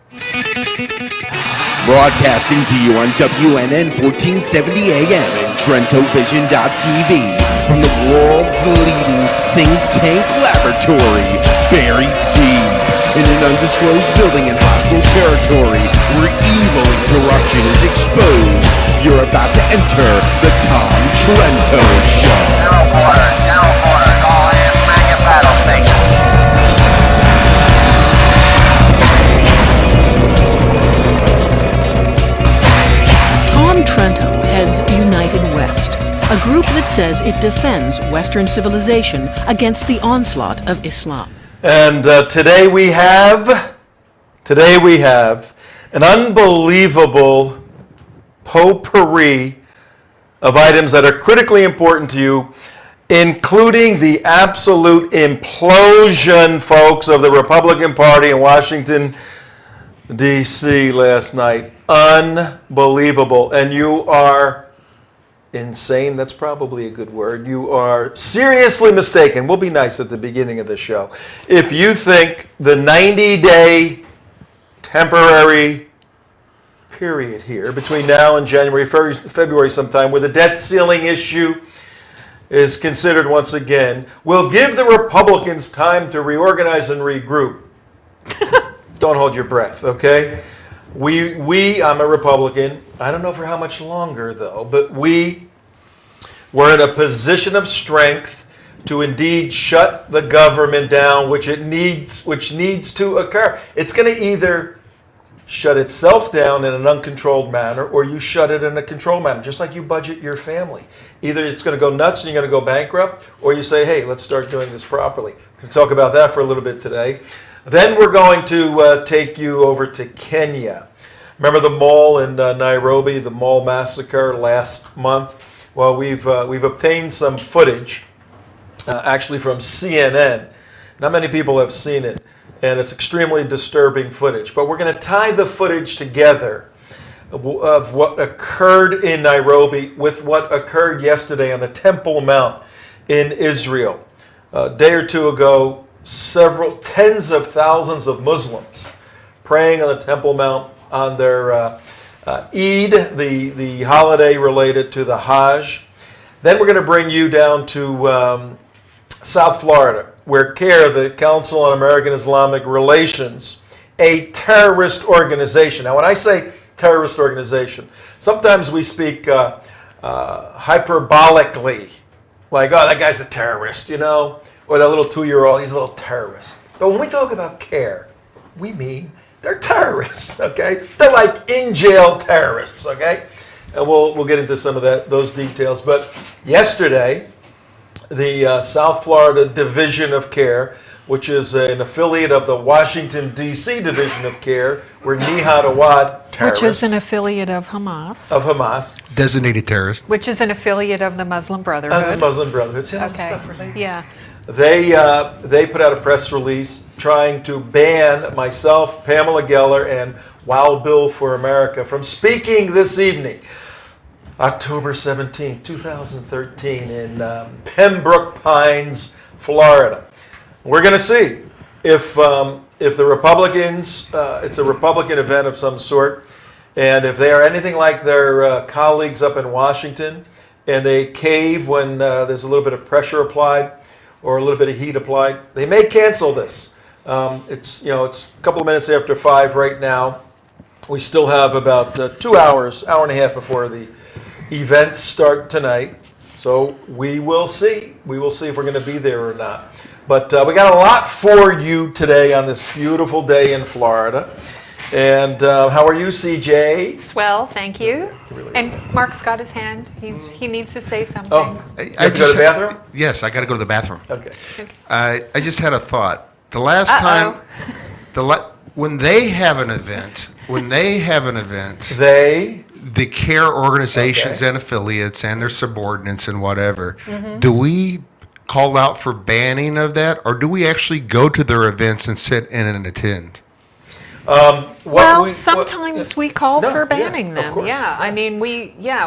Broadcasting to you on WNN 1470 AM and TrentoVision.tv from the world's leading think tank laboratory, buried deep in an undisclosed building in hostile territory where evil and corruption is exposed. You're about to enter the Tom Trento Show. Now order, all hands back at battle station. Tom Trento heads United West, a group that says it defends Western civilization against the onslaught of Islam. And today we have an unbelievable potpourri of items that are critically important to you, including the absolute implosion, folks, of the Republican Party in Washington, D.C. last night. Unbelievable. And you are insane. That's probably a good word. You are seriously mistaken. We'll be nice at the beginning of the show. If you think the 90-day temporary period here between now and January, February sometime, where the debt ceiling issue is considered once again, will give the Republicans time to reorganize and regroup. Don't hold your breath, okay? I'm a Republican. I don't know for how much longer, though, but we're in a position of strength to indeed shut the government down, which needs to occur. It's going to either shut itself down in an uncontrolled manner, or you shut it in a controlled manner, just like you budget your family. Either it's going to go nuts and you're going to go bankrupt, or you say, hey, let's start doing this properly. We're going to talk about that for a little bit today. Then we're going to take you over to Kenya. Remember the mall in Nairobi, the mall massacre last month? Well, we've obtained some footage, actually from CNN. Not many people have seen it, and it's extremely disturbing footage. But we're going to tie the footage together of what occurred in Nairobi with what occurred yesterday on the Temple Mount in Israel. A day or two ago, tens of thousands of Muslims praying on the Temple Mount on their Eid, the holiday related to the Hajj. Then we're going to bring you down to South Florida, where CAIR, the Council on American Islamic Relations, a terrorist organization. Now, when I say terrorist organization, sometimes we speak hyperbolically, like, oh, that guy's a terrorist, you know? Or that little 2-year-old, he's a little terrorist. But when we talk about CAIR, we mean they're terrorists, okay? They're like in-jail terrorists, okay? And we'll get into some of those details. But yesterday, the South Florida division of CAIR, which is an affiliate of the Washington, D.C. division of CAIR, were Nihad Awad terrorists. Which is an affiliate of Hamas. Of Hamas. Designated terrorist. Which is an affiliate of the Muslim Brotherhood. The Muslim Brotherhood. See how Okay. this stuff relates? Yeah. They put out a press release trying to ban myself, Pamela Geller, and Wild Bill for America from speaking this evening, October 17, 2013, in Pembroke Pines, Florida. We're going to see if the Republicans, it's a Republican event of some sort, and if they are anything like their colleagues up in Washington, and they cave when there's a little bit of pressure applied, or a little bit of heat applied, they may cancel this. It's a couple of minutes after 5 right now. We still have about 2 hours, hour and a half before the events start tonight. So we will see. We will see if we're going to be there or not. But we got a lot for you today on this beautiful day in Florida. And how are you, CJ? Swell, thank you. And Mark's got his hand. He needs to say something. Oh, you have to go to the bathroom? Yes, I got to go to the bathroom. Okay. I just had a thought. The last time, when they have an event, the CAIR organizations and affiliates and their subordinates and whatever, do we call out for banning of that, or do we actually go to their events and sit in and attend? Sometimes we call No, for yeah, banning of them. course, Yeah, I yeah. mean,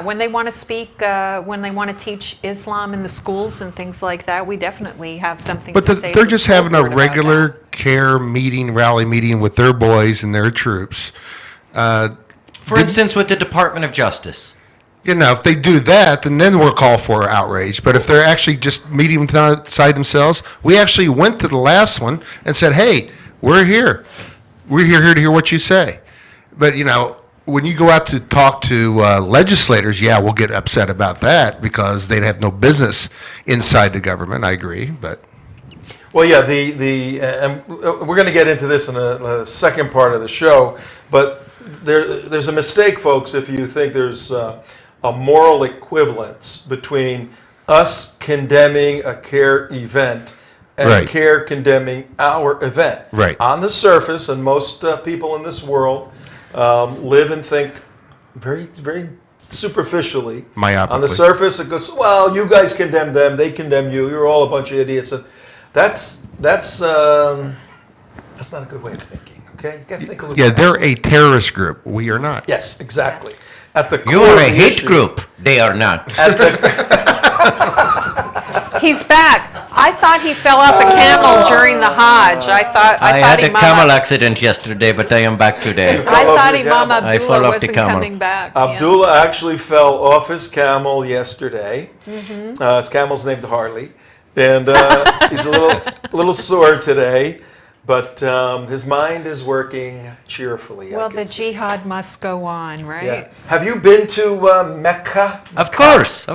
when they want to speak, when they want to teach Islam in the schools and things like that, we definitely have something But to say. they're to the just school having a board about regular that. CAIR meeting, rally meeting with their boys and their troops. For instance, with the Department of Justice. If they do that, then we'll call for outrage. But if they're actually just meeting inside themselves, we actually went to the last one and said, hey, we're here. We're here to hear what you say. But, when you go out to talk to legislators, we'll get upset about that because they'd have no business inside the government. I agree, but... Well, yeah, and we're going to get into this in a second part of the show, but there's a mistake, folks, if you think there's a moral equivalence between us condemning a CAIR event and Right. CAIR condemning our event. Right. On the surface, and most people in this world live and think very, very superficially. Myopically. On the surface, it goes, well, you guys condemn them, they condemn you, you're all a bunch of idiots. And that's not a good way of thinking, okay? You gotta think a little bit. they're a terrorist group. We are not. Yes, exactly. At the core You are of a the hate issue- group. They are not. He's back. I thought he fell off a camel during the Hajj. I thought had a Imam camel accident yesterday, but I am back today. I fell off thought the Imam camel. I fell Abdullah off the wasn't camel. coming back. yeah. Abdullah actually fell off his camel yesterday. His camel's named Harley, and he's a little sore today, but his mind is working cheerfully. I Well, can the see. jihad must go on, right? Yeah. Have you been to Mecca? Of course.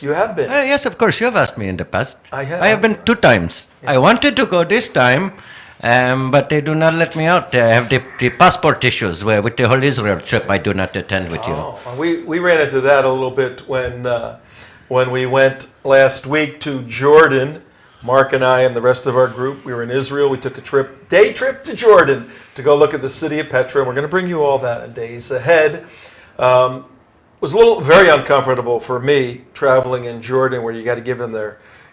You have been. Yes, of course. You have asked me in the past. I have. I have been 2 times. I wanted to go this time, but they do not let me out. I have the passport issues where with the whole Israel trip I do not attend with you. Oh, we ran into that a little bit when we went last week to Jordan. Mark and I and the rest of our group, we were in Israel. We took a day trip to Jordan to go look at the city of Petra. And we're going to bring you all that in days ahead. Was very uncomfortable for me traveling in Jordan, where you got to give them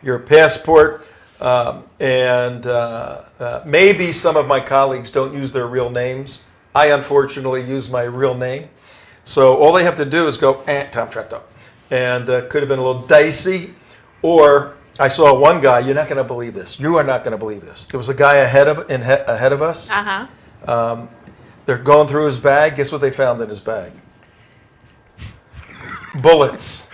your passport. Maybe some of my colleagues don't use their real names. I unfortunately use my real name. So all they have to do is go, Tom Trento. And could have been a little dicey. Or I saw one guy, you're not going to believe this. You are not going to believe this. There was a guy ahead of us. Uh-huh. They're going through his bag. Guess what they found in his bag? Bullets.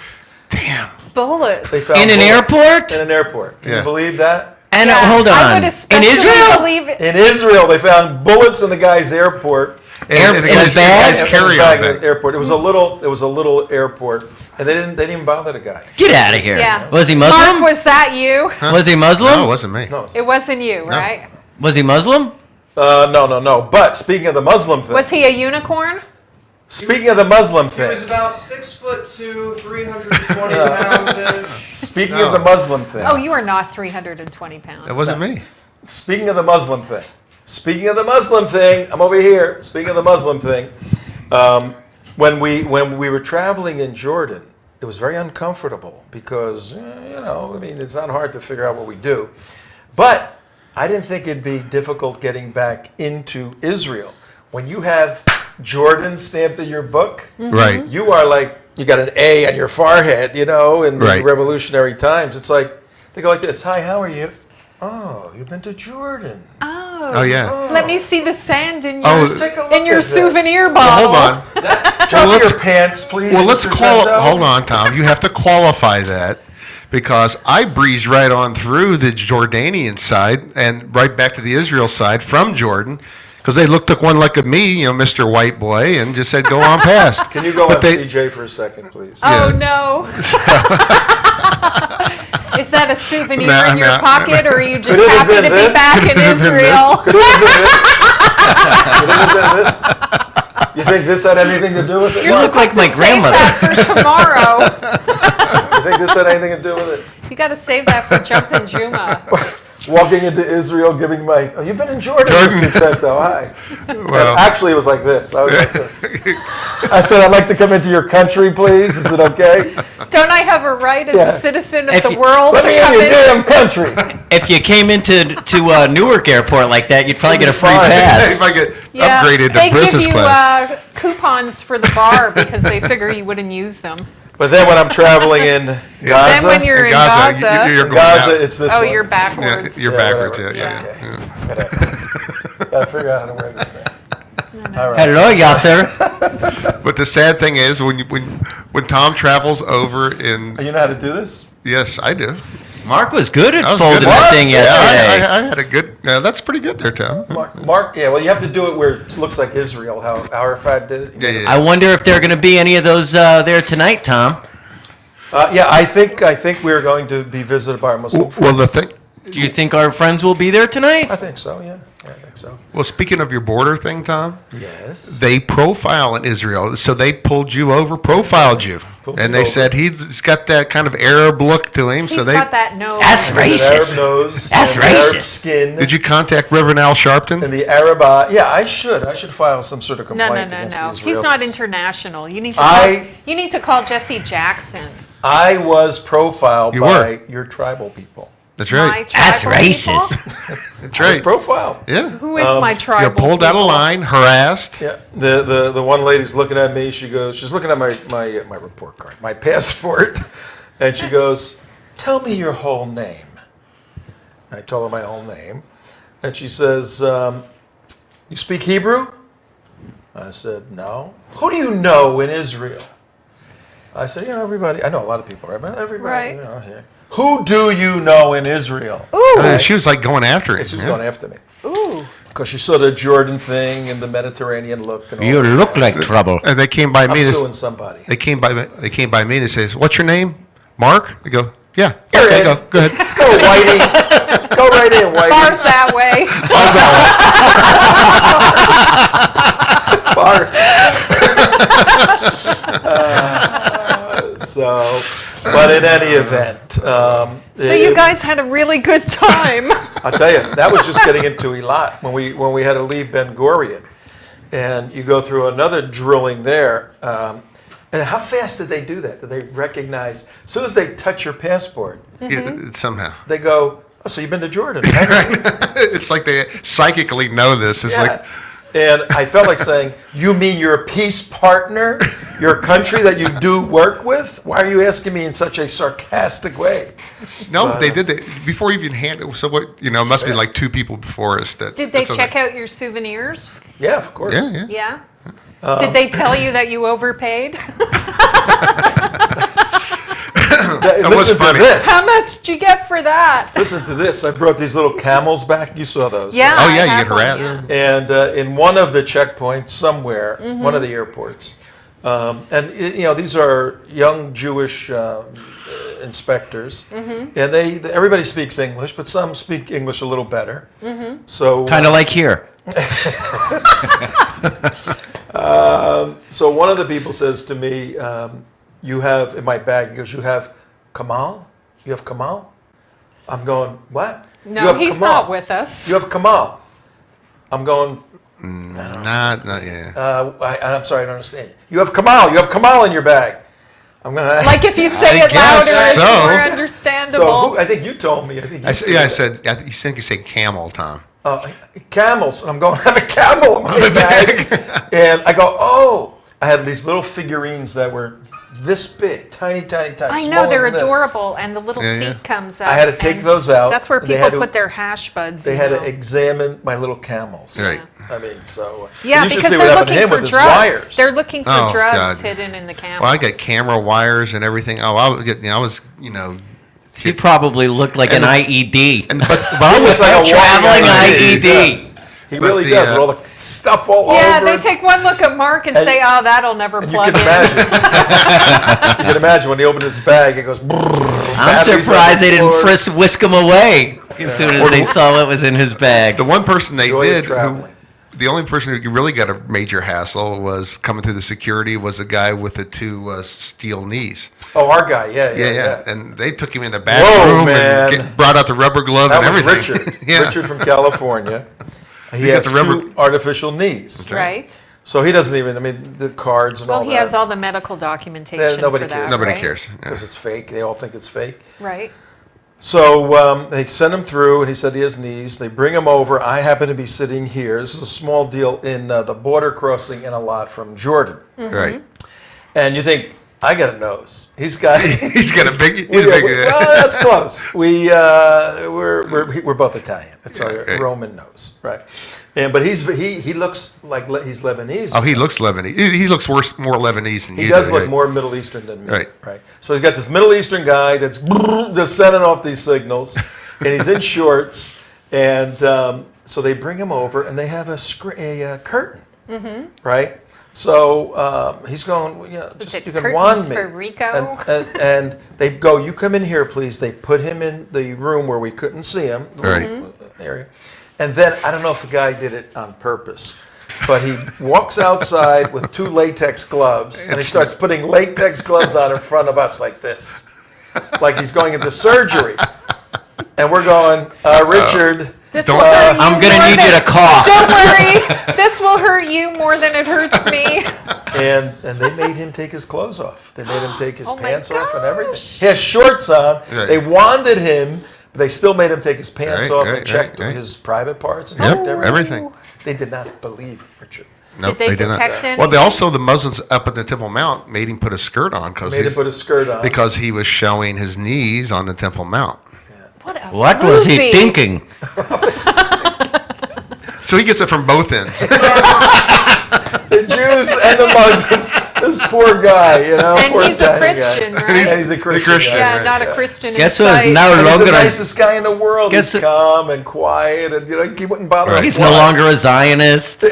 Bullets. They found In an bullets airport? In an airport. Can Yeah. you believe that? And Yeah, hold I on. would In especially Israel? believe it. In Israel, they found bullets in the guy's airport. And the in his bag? guy's In his carry-on bag in his bag. airport. It was a little airport, and they didn't even bother the guy. Get out of here. Yeah. Was he Mark, Muslim? was that you? Was he Muslim? No, it wasn't me. No, It wasn't you, right? Was he Muslim? no. But speaking of the Muslim thing, Was he a unicorn? speaking of the Muslim He was thing, about 6'2", 320 pounds. speaking of the Muslim thing. Oh, you are not 320 pounds. That wasn't me. Speaking of the Muslim thing, I'm over here. Speaking of the Muslim thing, when we were traveling in Jordan, it was very uncomfortable because it's not hard to figure out what we do, but I didn't think it'd be difficult getting back into Israel when you have Jordan stamped in your book. Right. You are like, you got an A on your forehead, in the Right. revolutionary times. It's like they go like this: "Hi, how are you?" "Oh, you've been to Jordan." Oh, yeah. Let me see the sand in your, Oh, Take a look in your at this. souvenir Well, bottle. hold on. Drop let's- your pants, please. Well, let's Mr. call. Trento. Hold on, Tom. You have to qualify that because I breezed right on through the Jordanian side and right back to the Israel side from Jordan because they took one look at me, Mr. White Boy, and just said, "Go on past." Can you go But on they- CJ for a second, please? Oh, Yeah. no. Is that a souvenir Nah, in your nah. pocket, or are you just Could it have happy been to be this? back Could in it have been this? Israel? Could it have been this? Could it have been this? You think this had anything to do with it? You look like my Save grandmother. that for tomorrow. You think this had anything to do with it? You got to save that for Jumpin' Juma. walking into Israel, giving my, oh, you've been in Jordan, Mr. Trento, hi. Well- And actually, it was like this. I was like this. I said, I'd like to come into your country, please. Is it okay? Don't I have a right as Yeah. a citizen of If the you- world Let to me in come your in? damn country. If you came into Newark Airport like that, you'd probably get a free Fine. pass. If I get Yeah, upgraded they to business give you class. coupons for the bar because they figure you wouldn't use them. But then when I'm traveling in Gaza, Then when you're in Gaza, you're going Gaza, out. it's this oh, one. you're Yeah, backwards. you're Yeah, backwards. whatever. Yeah. Whatever. Gotta figure out how to wear this thing. All right. Hello, Yasser. But the sad thing is, when Tom travels over in, You know how to do this? yes, I do. Mark was good at That was folding good. that thing Yeah, yesterday. I had a good. That's pretty good there, Tom. Mark, yeah, well, you have to do it where it looks like Israel, how Arafat did it. Yeah. I wonder if there are going to be any of those there tonight, Tom. Yeah, I think we're going to be visited by our Muslim friends. Well, the thing. Do you think our friends will be there tonight? I think so, yeah. I think so. Well, speaking of your border thing, Tom, Yes. they profile in Israel, so they pulled you over, profiled you, Pulled and me they over. said he's got that kind of Arab look to him. He's So they got that nose. That's An racist. Arab nose, That's and Arab racist. skin, did you contact Reverend Al Sharpton? and the Arab eye. Yeah, I should file some sort of No, complaint no, no, against no. the He's not Israelis. international. You need to you need to call Jesse Jackson. I was profiled You by were. your tribal people. That's My right. That's tribal people? racist. That's I was right. profiled. Yeah. Who is my tribal You're pulled out of people? line, harassed. Yeah, the one lady's looking at me. She's looking at my report card, my passport, and she goes, "Tell me your whole name." I told her my whole name, and she says, "You speak Hebrew?" I said, "No." "Who do you know in Israel?" I said, everybody. I know a lot of people, right? But everybody. Right. You know, here. Who do you know in Israel? Ooh, She was like going after him. She was yeah. going after me ooh. because she saw the Jordan thing and the Mediterranean look. And all You that. look like trouble. And they came by I'm me. suing somebody. They came by me. They came by me. and They says, "What's your name, Mark?" I go, "Yeah." Here Okay, it is. go ahead. Go, Whitey. Go right in, Whitey. Bars that way. Bars. But in any event, So you guys had a really good time. I'll tell you, that was just getting into Eilat when we had to leave Ben Gurion, and you go through another drilling there. And how fast did they do that? Did they recognize as soon as they touch your passport? Yeah, somehow. They go, "Oh, so you've been to Jordan?" haven't you?" It's like they psychically know this. It's Yeah. like, And I felt like saying, "You mean you're a peace partner? Your country that you do work with? Why are you asking me in such a sarcastic way?" no, they did that before even hand. So what? It must be like two people before us that. Did they that's check okay. out your souvenirs? Yeah, of course. Yeah, yeah. Yeah. Did they tell you that you overpaid? That was Listen funny. to this. How much did you get for that? Listen to this. I brought these little camels back. You saw those. Yeah. Oh I yeah, you have get one, harassed. yeah. And in one of the checkpoints somewhere, one of the airports, and these are young Jewish inspectors, and everybody speaks English, but some speak English a little better. So Kind of like here. So one of the people says to me, "You have in my bag." He goes, "You have Kamal? You have Kamal?" I'm going, "What?" "You No, have he's Kamal. not with us. You have Kamal." I'm going, Not yeah. I'm sorry, I don't understand. "You have Kamal. You have Kamal in your bag." I'm going. Like if you say I it louder, guess it's so. more understandable. So I think you told me. I think I think you said camel, Tom. camels. And I'm going, "I have a camel in my bag." And I go, "Oh." I had these little figurines that were this big, tiny, tiny, tiny. I know smaller they're than this. adorable, and the little Yeah, seat yeah. comes up. I had to take and those out. That's where They people had to- put their hash buds. They you had know. to examine my little camels. Right. I mean, so. Yeah, you should because see what they're happened to looking him for with his drugs. wires. They're looking for Oh, drugs God. hidden in the camels. Well, I got camera wires and everything. Oh, I was getting. I was, He probably looked like an IED. And but He looks like a traveling walking IED. He does. He really the, does. With all the stuff all Yeah, over. they take one look at Mark and And- say, "Oh, that'll never And you plug can in." imagine. You can imagine when he opened his bag, it goes. I'm surprised they didn't whisk him away as soon as they saw what was in his bag. the one person they Joy of did, who, traveling. the only person who really got a major hassle was coming through the security was a guy with the two steel knees. Oh, our guy, yeah. Yeah. And they took him in the back Whoa, room man. and brought out the rubber glove That and was everything. Richard. Yeah. Richard from California. He got has the rubber- 2 artificial knees. Right. So he doesn't even, the cards and all Well, that. he has all the medical documentation Nobody for cares. that, Nobody right? cares. Yeah. Because it's fake. They all think it's fake. Right. So they send him through, and he said he has knees. They bring him over. I happen to be sitting here. This is a small deal in the border crossing in a lot from Jordan. Right. And you think, I got a nose. He's got He's got a big. well, that's close. We're both Italian. It's our right. Roman nose, right? But he looks like he's Lebanese. Oh, he looks Lebanese. He looks more Lebanese than you. He does look right? more Middle Eastern than me. Right. So he's got this Middle Eastern guy that's just sending off these signals, and he's in shorts, and so they bring him over, and they have a curtain, right? So he's going, well, yeah, just it you can curtains wand me. for Rico? And they go, you come in here, please. They put him in the room where we couldn't see him, the Right. area. And then, I don't know if the guy did it on purpose, but he walks outside with 2 latex gloves, and he starts putting latex gloves on in front of us like this, like he's going into surgery. And we're going, Richard. This Don't- will hurt you I'm gonna more need you than- to cough. Don't worry. This will hurt you more than it hurts me. And they made him take his clothes off. They made him take his Oh my pants off and everything. gosh. He has shorts on. Right. They wanded him, but they still made him take his pants Right, off right, and checked right. his private parts and Yep, checked everything. They did not believe Richard. Nope, Did they did not. detect anything? Well, they also the Muslims up at the Temple Mount made him put a skirt on Made him put his skirt on. because he was showing his knees on the Temple Mount. What was he floozy. thinking? So he gets it from both ends. The Jews and the Muslims. This poor guy, And poor he's a Italian guy. Christian, right? And he's a Christian. Christian, guy. Yeah, right, not a yeah. Christian Guess in who is sight. now And he's the longer a, nicest guy in the world. Guess He's who- calm and quiet, and he wouldn't bother. Right. he's no longer a Zionist.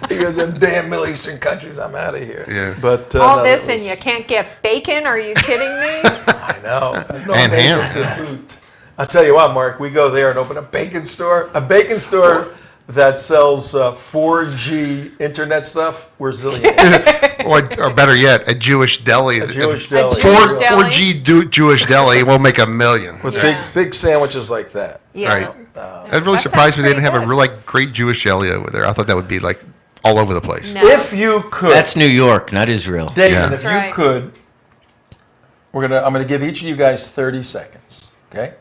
He goes, in damn Middle Eastern countries, I'm out of here. Yeah. But All no, this that and was- you can't get bacon? Are you kidding me? I know. No And bacon ham. to boot. I'll tell you what, Mark. We go there and open a bacon store. A bacon store that sells 4G internet stuff. We're zillionaires. or better yet, a Jewish deli. A Jewish deli. Jewish deli. 4G Jewish deli will make $1 million. With Yeah. big sandwiches like that. Yeah. Right. That really That surprised me sounds they didn't have a pretty real great Jewish deli over there. I thought that would be like all over the place. No. If you could, That's New York, not Israel. David, Yeah. if That's you right. could, I'm gonna give each of you guys 30 seconds. Okay.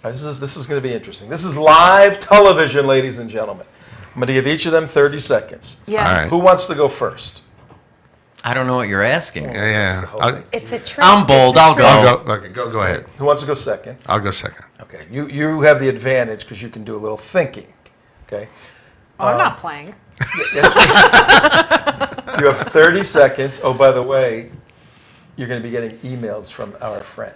Now, this is going to be interesting. This is live television, ladies and gentlemen. I'm going to give each of them 30 seconds. Yeah. All right. Who wants to go first? I don't know what you're asking. Yeah, That's the yeah. whole I'll, thing. It's a trick. I'm bold. It's a I'll trick. go. okay, go ahead. Who wants to go second? I'll go second. Okay. You have the advantage because you can do a little thinking. Okay. Oh, I'm not playing. You have 30 seconds. Oh, by the way, you're going to be getting emails from our friend.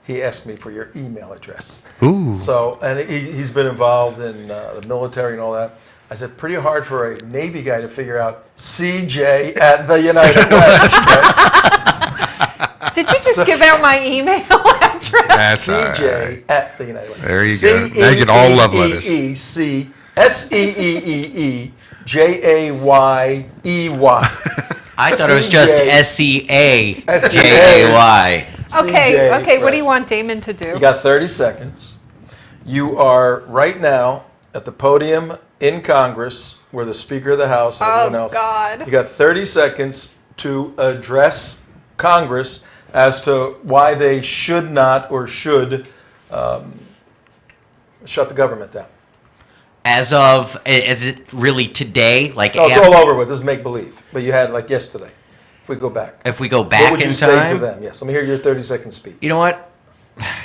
He asked me for your email address. Ooh. So, and he's been involved in the military and all that. I said, pretty hard for a Navy guy to figure out CJ at the United West. Right? Did you just give out my email address? That's all right. CJ at the United West. There you go. Now you get all love letters. CEECSEEEEJAYEY. I thought it was just CJ. SEAJAY. Okay, what do you want Damon to do? You got 30 seconds. You are right now at the podium in Congress where the Speaker of the House and everyone else. God. You got 30 seconds to address Congress as to why they should not or should shut the government down. Is it really today? Like No, it's all over with. This is make believe. But you had like yesterday. If we go back. if we go What back would you in say to time? them? Yes, let me hear your 30-second speech. You know what?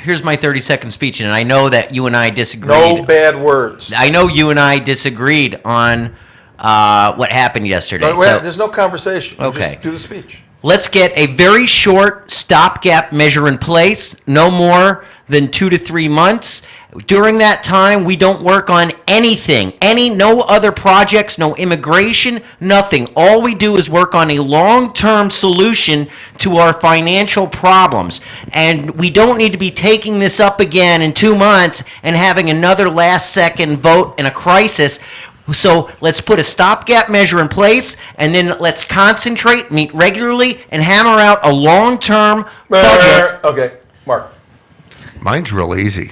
Here's my 30-second speech, and I know that you and I disagreed. No bad words. I know you and I disagreed on what happened yesterday. Wait, So there's no conversation. You Okay. Just do the speech. let's get a very short stopgap measure in place, no more than 2 to 3 months. During that time, we don't work on anything, no other projects, no immigration, nothing. All we do is work on a long-term solution to our financial problems. And we don't need to be taking this up again in 2 months and having another last-second vote in a crisis. So let's put a stopgap measure in place, and then let's concentrate, meet regularly, and hammer out a long-term budget. Okay, Mark. Mine's real easy.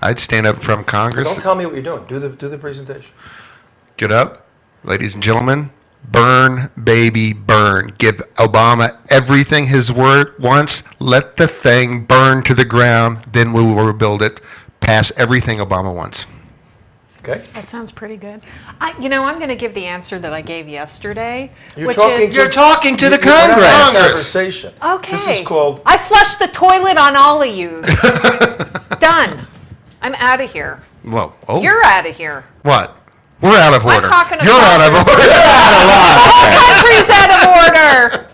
I'd stand up from Congress. Don't tell me what you're doing. Do the presentation. Get up, ladies and gentlemen. Burn, baby, burn. Give Obama everything his word wants. Let the thing burn to the ground. Then we will rebuild it. Pass everything Obama wants. Okay. That sounds pretty good. I'm going to give the answer that I gave yesterday, You're talking to the We're not having a Congress. conversation. Okay. This is called. I flushed the toilet on all of you. Done. I'm out of here. Whoa. Oh. You're out of here. What? We're out of order. talking to You're out of Congress. order. The country's out of order.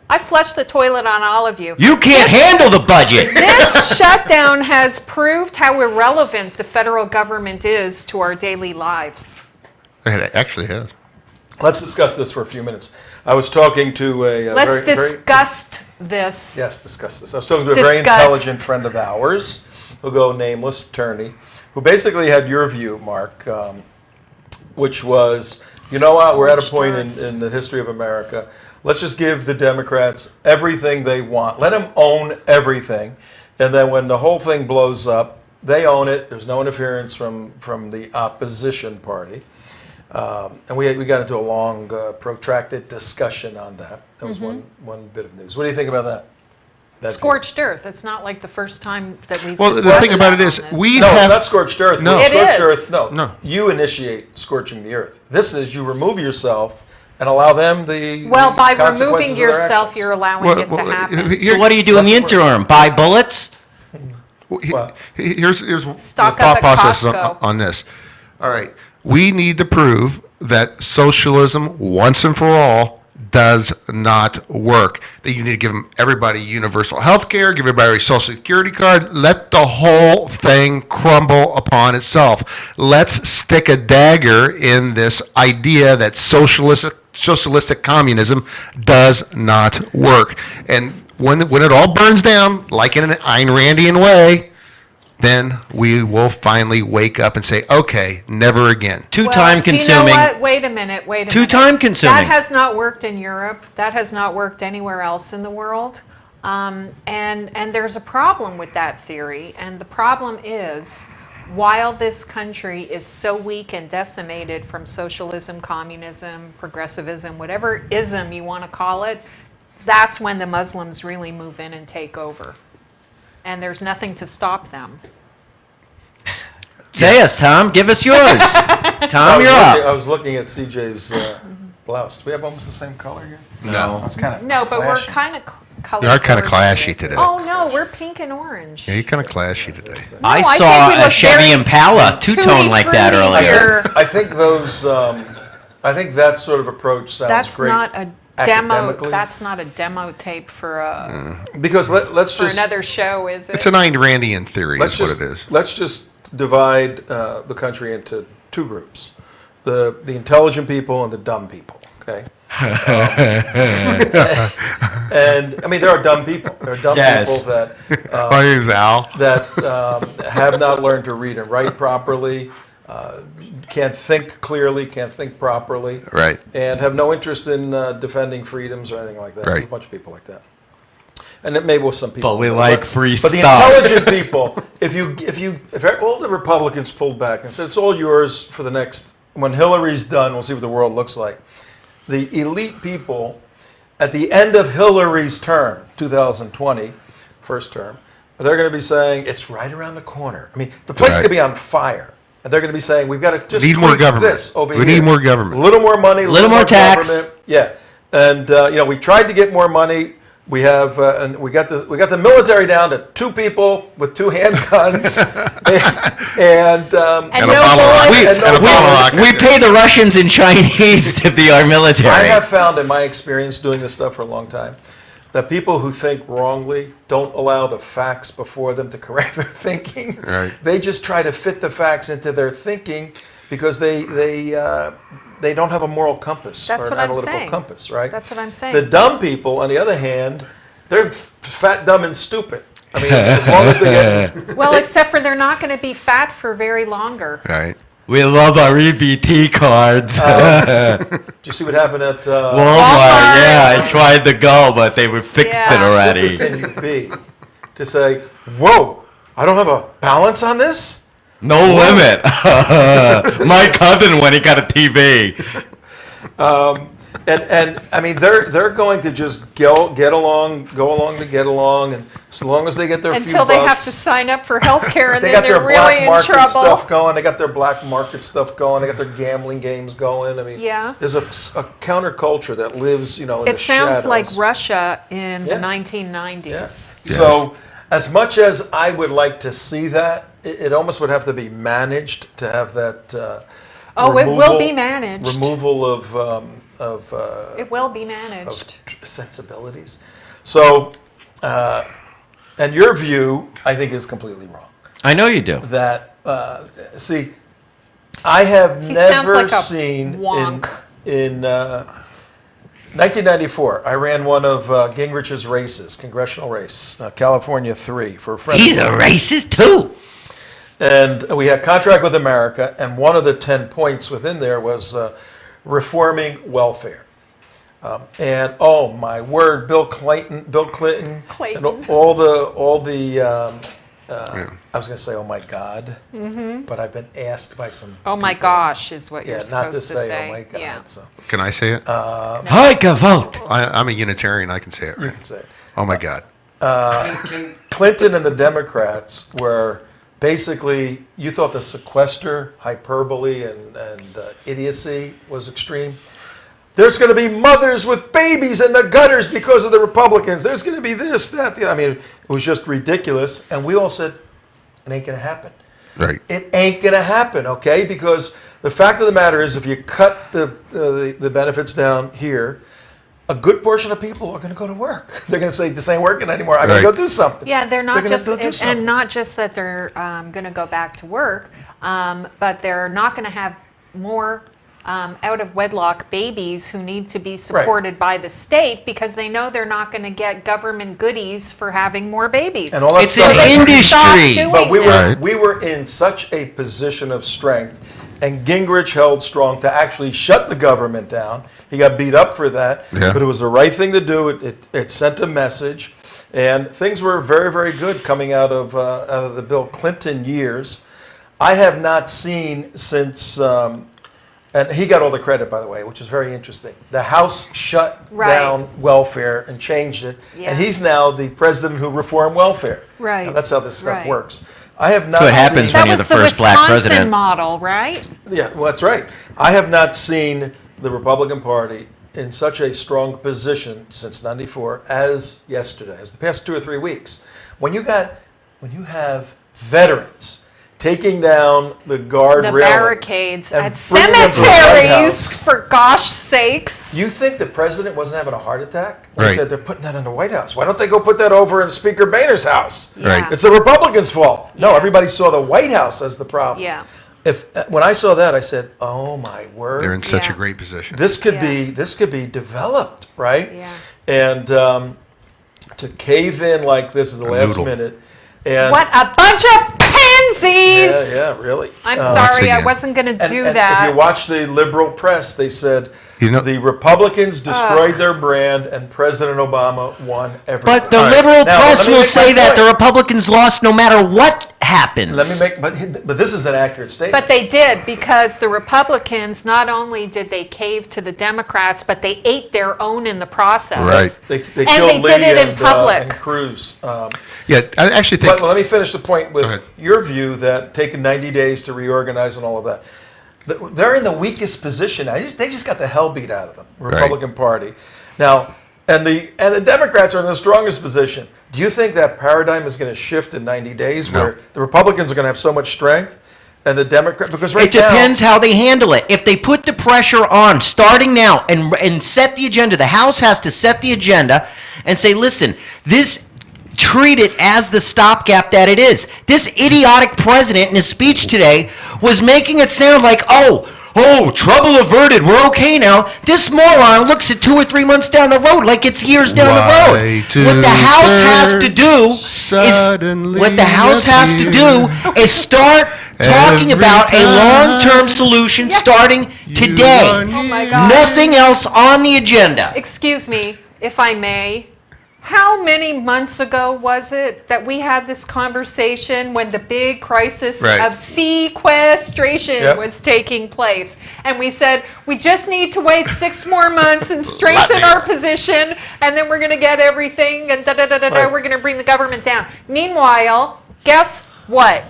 I flushed the toilet on all of you. You can't handle the budget. This shutdown has proved how irrelevant the federal government is to our daily lives. It actually has. Let's discuss this for a few minutes. I was talking to a Let's very discuss this. yes, discuss this. I was talking to a very Discuss. intelligent friend of ours, who'll go nameless, attorney, who basically had your view, Mark, which was, you know what, we're at a point in the history of America. Let's just give the Democrats everything they want. Let them own everything. And then when the whole thing blows up, they own it. There's no interference from the opposition party. And we got into a long, protracted discussion on that. That was one bit of news. What do you think about that? Scorched earth. It's not like the first time that we've Well, the discussed thing about it on is, this. we No, it's have. not scorched earth. No. It Scorched is. earth. No. No. You initiate scorching the earth. This is you remove yourself and allow them the Well, the by consequences removing of their yourself, actions. you're allowing Well, it to happen. So what do you do in the That's the interim? Buy bullets? Here's the Stock up thought at process Costco. on this. All right, we need to prove that socialism, once and for all, does not work. That you need to give everybody universal health care, give everybody a social security card, let the whole thing crumble upon itself. Let's stick a dagger in this idea that socialistic communism does not work. And when it all burns down, like in an Ayn Randian way, then we will finally wake up and say, okay, never again. Too Well, time do you know consuming. what? Wait a minute. Too time consuming. That has not worked in Europe. That has not worked anywhere else in the world. And there's a problem with that theory. And the problem is, while this country is so weak and decimated from socialism, communism, progressivism, whatever ism you want to call it, that's when the Muslims really move in and take over. And there's nothing to stop them. Say us, Tom. Give us yours. Tom, you're I up. was looking at CJ's blouse. Do we have almost the same color here? No. That's kind of No, but we're kind of color. They are kind of clashy today. Oh no, we're pink and orange. Yeah, you're kind of clashy today. I No, I saw think we a look Chevy very Impala two-tone like that tutti-frutti earlier. here. I think those. I think that sort of approach sounds That's great. not a demo. academically. That's not a demo tape for Because let's for just another show, is it? It's an Ayn Randian theory, let's is just what it is. let's just divide the country into two groups: the intelligent people and the dumb people. Okay. And I mean, there are dumb people. There are dumb Yes. people that My name's Al. have not learned to read and write properly, can't think clearly, can't think properly, Right. and have no interest in defending freedoms or anything like that. There's Right. a bunch of people like that. And it may with some people. But we like free But the stuff. intelligent people, if all the Republicans pulled back and said it's all yours for the next, when Hillary's done, we'll see what the world looks like. The elite people, at the end of Hillary's term, 2020, first term, they're going to be saying it's right around the corner. I mean, the place Right. could be on fire. And they're going to be saying, we've got to just Need more tweak government. this over We here. need more government. A little more money, a Little more tax. government. Yeah. And, we tried to get more money. We have, and we got the military down to 2 people with 2 handguns, and and a no bottle of- bullets. and no and a bottle of bullets. rocket. We pay the Russians and Chinese to be our military. I have found in my experience doing this stuff for a long time that people who think wrongly don't allow the facts before them to correct their thinking. Right. They just try to fit the facts into their thinking because they don't have a moral compass That's or an what I'm analytical saying. compass, right? That's what I'm saying. The dumb people, on the other hand, they're fat, dumb, and stupid. I mean, as long as they get Well, except for they're not going to be fat for very longer. Right. We love our EBT cards. Did you see what happened at Walmart, yeah, I tried to go, but they were fixed Yeah. it already. Stupid can you be to say, whoa, I don't have a balance on this? No limit. My cousin when he got a TV. And I mean, they're going to just go along to get along, and so long as they get their Until few they have bucks, to sign up for health care, and they then got their they're black really in market trouble. stuff going. They got their black market stuff going. They got their gambling games going. I mean, Yeah. there's a counterculture that lives, in It the sounds shadows. like Russia in Yeah. the 1990s. Yeah. So, as much as I would like to see that, it almost would have to be managed to have that. Oh, it will be managed. Removal of It will be managed. sensibilities. So, and your view, I think, is completely wrong. I know you do. That see, I have He sounds never like a seen wonk. in 1994. I ran one of Gingrich's races, congressional race, California 3 for a friend. He's a racist too. And we had Contract with America, and one of the 10 points within there was reforming welfare. And oh my word, Bill Clinton, and all the I was going to say, oh my God, but I've been asked by some. Oh my gosh, is what you're Yeah, supposed not to say, oh my God. Yeah. So Can I say it? I can vote. I'm a Unitarian. I can say it. you Right? could say it. Oh my God. Clinton and the Democrats were basically, you thought the sequester, hyperbole, and idiocy was extreme. There's going to be mothers with babies in the gutters because of the Republicans. There's going to be this, that, the. I mean, it was just ridiculous. And we all said, it ain't going to happen. Right. It ain't going to happen, okay? Because the fact of the matter is, if you cut the benefits down here, a good portion of people are going to go to work. They're going to say, this ain't working anymore. I got to Right. go do something. Yeah, they're not gonna just, go do and something. not just that they're going to go back to work, but they're not going to have more out of wedlock babies who need to be supported by the state because they know they're not going to get government goodies for having more babies. And all that It's stuff. an industry. doing But we were Right. we were in such a position of strength, and Gingrich held strong to actually shut the government down. He got beat up for that, Yeah. but it was the right thing to do. It sent a message, and things were very, very good coming out of the Bill Clinton years. I have not seen since. And he got all the credit, by the way, which is very interesting. The House shut Right. down welfare and changed it, Yeah. and he's now the president who reformed welfare. Right. Now, that's how this stuff Right. works. I have not So it seen. happens when That you're was the the first black Wisconsin president. model, right? Yeah, well, that's right. I have not seen the Republican Party in such a strong position since '94 as yesterday, as the past 2 or 3 weeks. When you have veterans taking down the guard The railings barricades and at bringing them to the White cemeteries, House. for gosh sakes. You think the president wasn't having a heart attack? They Right. said they're putting that in the White House. Why don't they go put that over in Speaker Boehner's house? Right. It's the Republicans' fault. No, Yeah. everybody saw the White House as the problem. Yeah. When I saw that, I said, "Oh my word! They're in such Yeah. a great position. This could Yeah. be developed, right?" Yeah. And to cave in like this at the last noodle. minute, and What a bunch of pansies! yeah, really. I'm Once sorry, I again. wasn't going to And, do and that. if you watch the liberal press, they said You know- the Republicans destroyed their brand, and President Obama won everything. But the All right. liberal Now, press let me will make say my that point. the Republicans lost no matter what happens. Let me make, but this is an accurate statement. But they did, because the Republicans, not only did they cave to the Democrats, but they ate their own in the process. Right. They And killed they Lee did it in and, public. and Cruz. Yeah, I actually think. But let me finish the point Go with ahead. your view that taking 90 days to reorganize and all of that. They're in the weakest position. They just got the hell beat out of them, Republican Party. Now, and the Democrats are in the strongest position. Do you think that paradigm is going to shift in 90 days No. where the Republicans are going to have so much strength and the Democrats, because right It depends now, how they handle it. If they put the pressure on starting now and set the agenda, the House has to set the agenda and say, listen, treat it as the stopgap that it is. This idiotic president in his speech today was making it sound like, oh, trouble averted, we're okay now. This moron looks at 2 or 3 months down the road like it's years down the road. What the House has to do is start talking Every about a time long-term solution starting today. Oh my God. Nothing else on the agenda. Excuse me, if I may. How many months ago was it that we had this conversation when the big crisis Right. of sequestration Yep. was taking place? And we said, we just need to wait 6 more months and strengthen Latvia. our position, and then we're going to get everything, and da-da-da-da-da, Right. we're going to bring the government down. Meanwhile, guess what?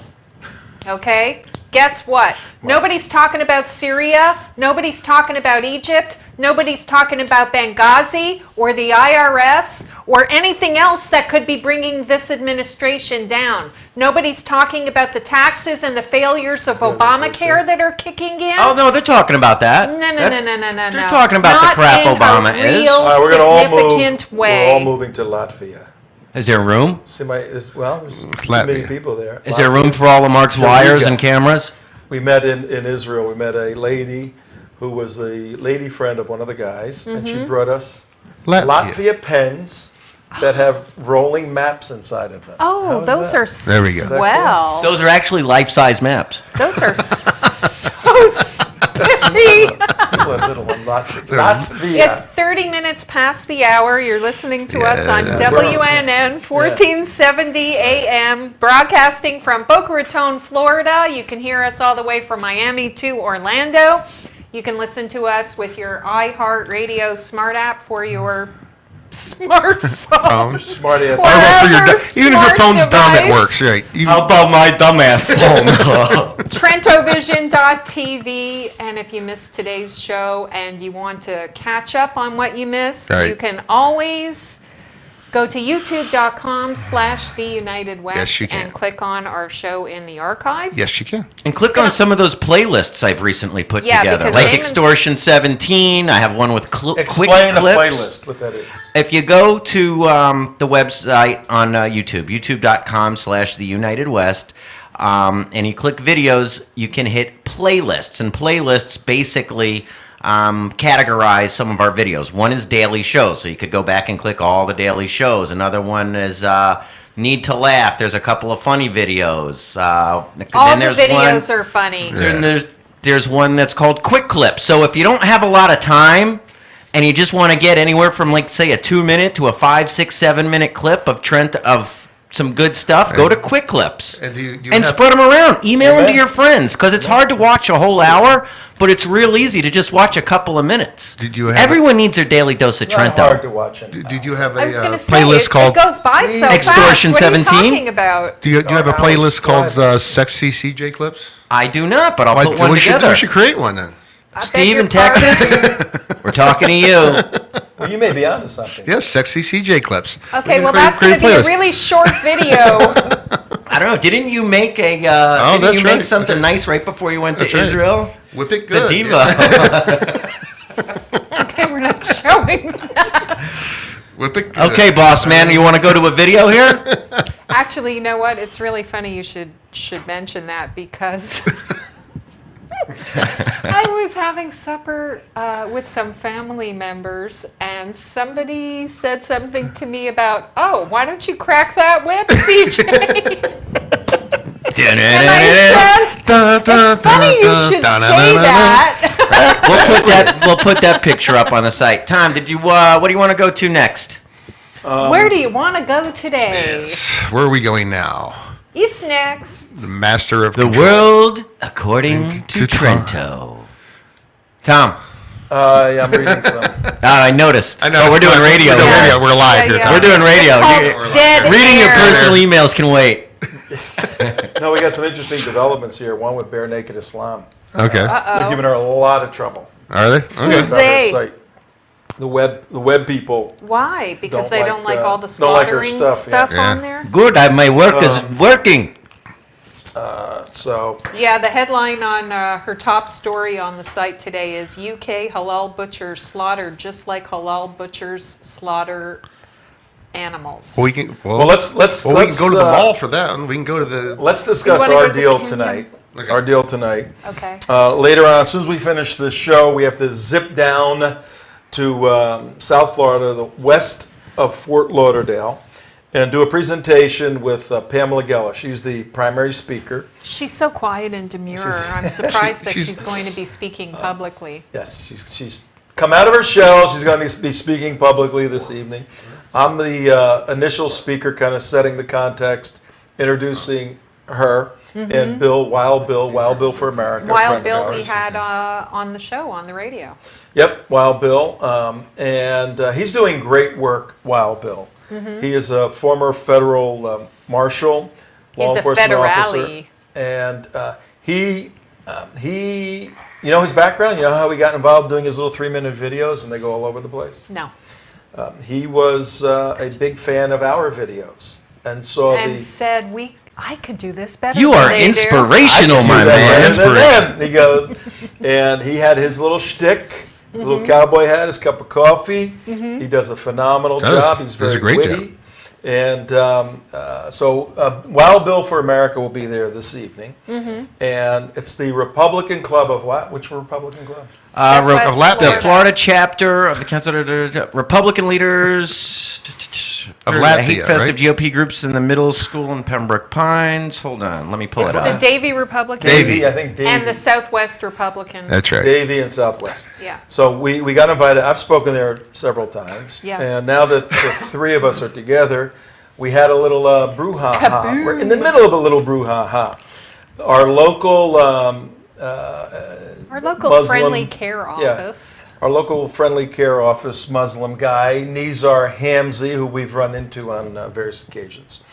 Okay? Guess what? Nobody's talking about Syria. Nobody's talking about Egypt. Nobody's talking about Benghazi or the IRS or anything else that could be bringing this administration down. Nobody's talking about the taxes and the failures of Obamacare that are kicking in. Oh, no, they're talking about that. No. They're talking about the crap Obama in a is. real All right, we're gonna all move. significant We're all way. moving to Latvia. Is there room? There's too many Latvia. people there. Is there room for all of Mark's wires and cameras? We met in Israel. We met a lady who was a lady friend of one of the guys, and she brought us Latvia pens that have rolling maps inside of them. Oh, How is those that? are There we go. swell. Those are actually life-size maps. Those are so spiffy. Little one, Latvia. It's 30 minutes past the hour. You're listening to us on Yeah. WNN 1470 AM, broadcasting from Boca Raton, Florida. You can hear us all the way from Miami to Orlando. You can listen to us with your iHeartRadio smart app for your smartphone. Smarty ass. Whatever Even if your smart phone's dumb, it device. works. Right. Even- How about my dumbass phone? TrentoVision.tv, and if you missed today's show and you want to catch up on what you missed, Right. you can always go to youtube.com/TheUnitedWest Yes, you can. and click on our show in the archives. yes, you can. And click on some of those playlists I've recently put Yeah, together, because like Damon's- Extortion 17. I have one with quick Explain the clips. playlist, what that is. If you go to the website on YouTube, youtube.com/TheUnitedWest, and you click videos, you can hit playlists. And playlists basically categorize some of our videos. One is daily shows, so you could go back and click all the daily shows. Another one is Need to Laugh. There's a couple of funny videos. All then the there's videos are funny. Then there's one that's called Quick Clips. So if you don't have a lot of time and you just want to get anywhere from, like, say, a 2-minute to a 5, 6, 7-minute clip of some good stuff, go to Quick Clips And do you and have- spread them around. Email them to Amen. your friends, because it's hard to watch a whole hour, but it's real easy to just watch a couple of minutes. Did you have Everyone needs their daily dose of It's not hard to Trento. watch it. Did you have a I was going to say, playlist it called? goes by so Extortion fast. What are 17? you talking about? Do you have a Start playlist Alex called Sexy CJ Clips? I do not, but I'll put one we together. should create one then. I beg Steve your in pardon? Texas, we're talking to you. Well, you may be onto something. Yes, Sexy CJ Clips. Okay, We well, can that's going to create be a playlist. really short video. I don't know. Didn't you make a? Oh, didn't that's you make right. something nice right before you went That's to right. Israel? Whip it The good. diva. Okay, we're not showing that. Whip it good. Okay, boss man, you want to go to a video here? Actually, you know what? It's really funny you should mention that, because I was having supper with some family members, and somebody said something to me about, oh, why don't you crack that whip, CJ? And I said, it's funny you should say that. We'll put that picture up on the site. Tom, did you? What do you want to go to next? Where do you want to go today? Where are we going now? East next. The master of The control. world according to To Tom. Trento. Tom, Yeah, I'm reading some. I noticed. I know. Oh, we're doing radio. We're doing here. radio. We're live Yeah, here. yeah. Tom. We're doing radio. Called Dead Reading your Air. personal emails can wait. No, we got some interesting developments here. One with Bare Naked Islam. Okay. They're giving her a lot of trouble. Are they? Okay. Who's About her they? site. The web people. Why? Because Don't they like, don't like all the don't like her slaughtering stuff, yeah. on Yeah. there? Good. My work is working. So Yeah, the headline on her top story on the site today is UK halal butchers slaughtered just like halal butchers slaughter animals. Well, we can. well, let's we can go to the uh, mall for that. We can go to the. Let's discuss wanna go our to the deal Kingdom? tonight. Okay. Our deal tonight. Okay. Later on, as soon as we finish this show, we have to zip down to South Florida, the west of Fort Lauderdale, and do a presentation with Pamela Geller. She's the primary speaker. She's so quiet and demure. I'm surprised that she's going to be speaking publicly. Yes, she's come out of her shell. She's going to be speaking publicly this evening. I'm the initial speaker, kind of setting the context, introducing her, and Wild Bill for America. Wild Bill we had on the show, on the radio. Yep, Wild Bill. And he's doing great work, Wild Bill. He is a former federal marshal, law enforcement officer. And he, you know his background? You know how he got involved doing his little 3-minute videos and they go all over the place? No. He was a big fan of our videos. And saw And said, I could do this better You than are they do." inspirational, I my can do that man. better than them, he goes. And he had his little shtick, his little cowboy hat, his cup of coffee. He does a phenomenal job. He's Does very a great witty. job. And so Wild Bill for America will be there this evening. And it's the Republican Club of what? Which Republican club? Southwest of Latvia. The Florida. Florida chapter of the Council Republican leaders Of the Latvia, hate fest right? of GOP groups in the middle school in Pembroke Pines. Hold on, let me pull It's it the up. Davie Republicans Davie. I think Davie. and the Southwest Republicans. That's right. Davie and Southwest. Yeah. So we got invited. I've spoken there several times. Yes. And now that the three of us are together, we had a little brouhaha. We're in the middle of a little brouhaha. Our local Our local Muslim- friendly care yeah. office. Our local friendly care office Muslim guy, Nizar Hamzi, who we've run into on various occasions,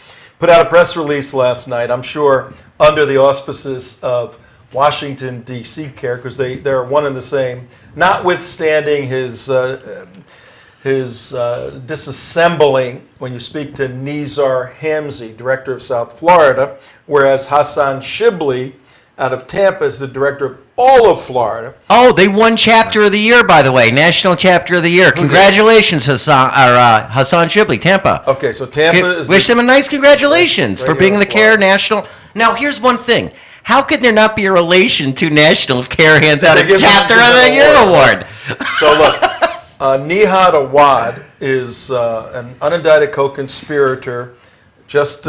put out a press release last night, I'm sure under the auspices of Washington, D.C. CAIR, because they're one and the same, notwithstanding his disassembling when you speak to Nizar Hamzi, director of South Florida, whereas Hassan Shibli out of Tampa is the director of all of Florida. Oh, they won Chapter of the Year, by the way, National Chapter of the Year. Congratulations, Hassan Shibli, Tampa. Okay, so Tampa is Wish them a nice congratulations for being the CAIR National. Now, here's one thing. How could there not be a relation to National if CAIR hands out a They give Chapter them of the an Year award. award? So look, Nihad Awad is an unindicted co-conspirator, just